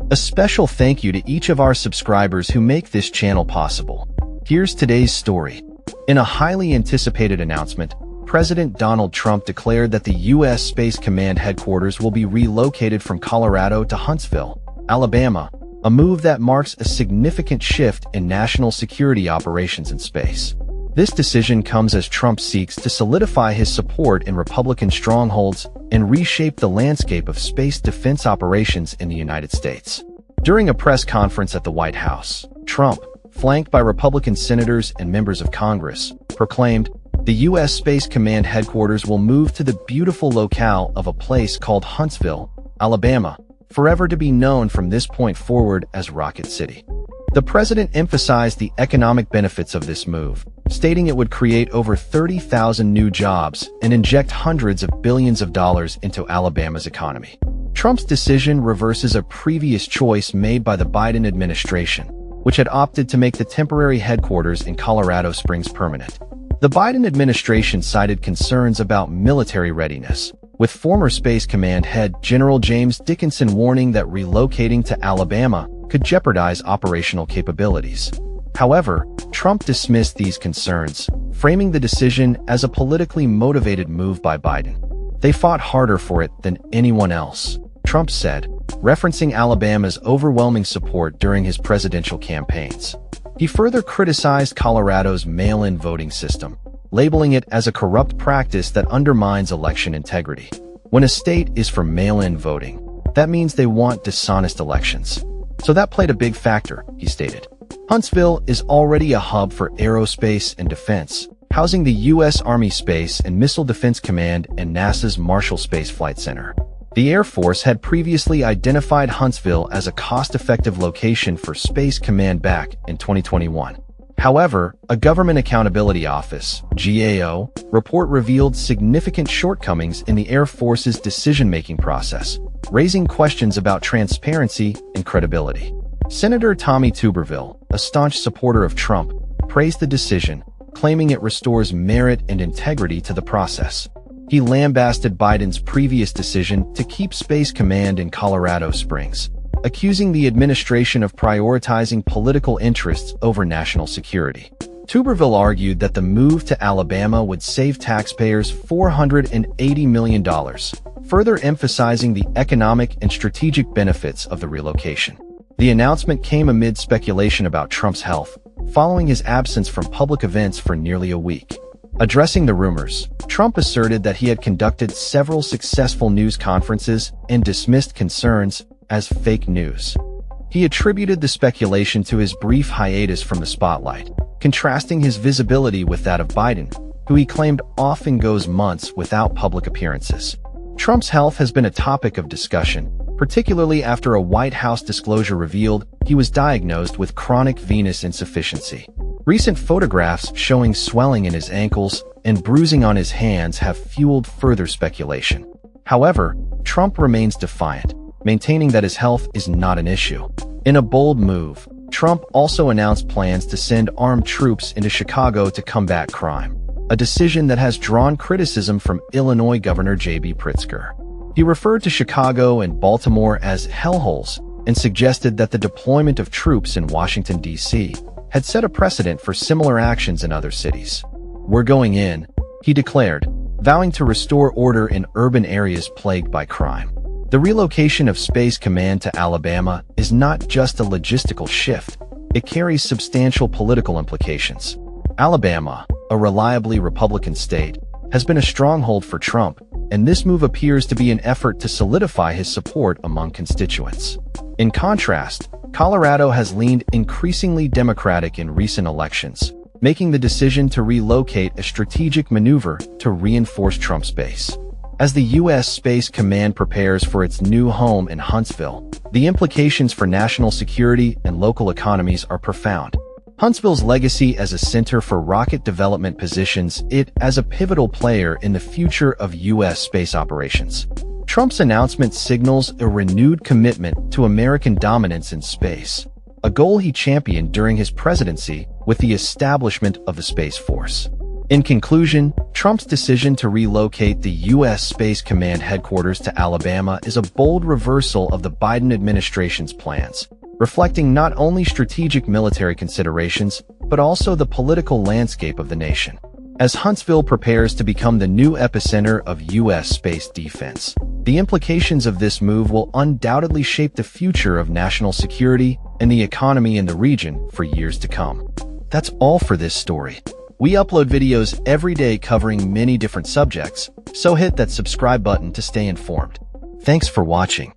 A special thank you to each of our subscribers who make this channel possible. Here's today's story. In a highly anticipated announcement, President Donald Trump declared that the U.S. Space Command headquarters will be relocated from Colorado to Huntsville, Alabama, a move that marks a significant shift in national security operations in space. This decision comes as Trump seeks to solidify his support in Republican strongholds and reshape the landscape of space defense operations in the United States. During a press conference at the White House, Trump, flanked by Republican senators and members of Congress, proclaimed, "The U.S. Space Command headquarters will move to the beautiful locale of a place called Huntsville, Alabama, forever to be known from this point forward as Rocket City." The president emphasized the economic benefits of this move, stating it would create over 30,000 new jobs and inject hundreds of billions of dollars into Alabama's economy. Trump's decision reverses a previous choice made by the Biden administration, which had opted to make the temporary headquarters in Colorado Springs permanent. The Biden administration cited concerns about military readiness, with former Space Command head General James Dickinson warning that relocating to Alabama could jeopardize operational capabilities. However, Trump dismissed these concerns, framing the decision as a politically motivated move by Biden. "They fought harder for it than anyone else," Trump said, referencing Alabama's overwhelming support during his presidential campaigns. He further criticized Colorado's mail-in voting system, labeling it as a corrupt practice that undermines election integrity. When a state is for mail-in voting, that means they want dishonest elections. So that played a big factor, he stated. Huntsville is already a hub for aerospace and defense, housing the U.S. Army Space and Missile Defense Command and NASA's Marshall Space Flight Center. The Air Force had previously identified Huntsville as a cost-effective location for Space Command back in 2021. However, a Government Accountability Office (GAO) report revealed significant shortcomings in the Air Force's decision-making process, raising questions about transparency and credibility. Senator Tommy Tuberville, a staunch supporter of Trump, praised the decision, claiming it restores merit and integrity to the process. He lambasted Biden's previous decision to keep Space Command in Colorado Springs, accusing the administration of prioritizing political interests over national security. Tuberville argued that the move to Alabama would save taxpayers $480 million, further emphasizing the economic and strategic benefits of the relocation. The announcement came amid speculation about Trump's health, following his absence from public events for nearly a week. Addressing the rumors, Trump asserted that he had conducted several successful news conferences and dismissed concerns as fake news. He attributed the speculation to his brief hiatus from the spotlight, contrasting his visibility with that of Biden, who he claimed often goes months without public appearances. Trump's health has been a topic of discussion, particularly after a White House disclosure revealed he was diagnosed with chronic venous insufficiency. Recent photographs showing swelling in his ankles and bruising on his hands have fueled further speculation. However, Trump remains defiant, maintaining that his health is not an issue. In a bold move, Trump also announced plans to send armed troops into Chicago to combat crime, a decision that has drawn criticism from Illinois Governor J.B. Pritzker. He referred to Chicago and Baltimore as hellholes and suggested that the deployment of troops in Washington, D.C. had set a precedent for similar actions in other cities. "We're going in," he declared, vowing to restore order in urban areas plagued by crime. The relocation of Space Command to Alabama is not just a logistical shift, it carries substantial political implications. Alabama, a reliably Republican state, has been a stronghold for Trump, and this move appears to be an effort to solidify his support among constituents. In contrast, Colorado has leaned increasingly Democratic in recent elections, making the decision to relocate a strategic maneuver to reinforce Trump's base. As the U.S. Space Command prepares for its new home in Huntsville, the implications for national security and local economies are profound. Huntsville's legacy as a center for rocket development positions it as a pivotal player in the future of U.S. space operations. Trump's announcement signals a renewed commitment to American dominance in space, a goal he championed during his presidency with the establishment of the Space Force. In conclusion, Trump's decision to relocate the U.S. Space Command headquarters to Alabama is a bold reversal of the Biden administration's plans, reflecting not only strategic military considerations, but also the political landscape of the nation. As Huntsville prepares to become the new epicenter of U.S. space defense, the implications of this move will undoubtedly shape the future of national security and the economy in the region for years to come. That's all for this story. We upload videos every day covering many different subjects, so hit that subscribe button to stay informed. Thanks for watching.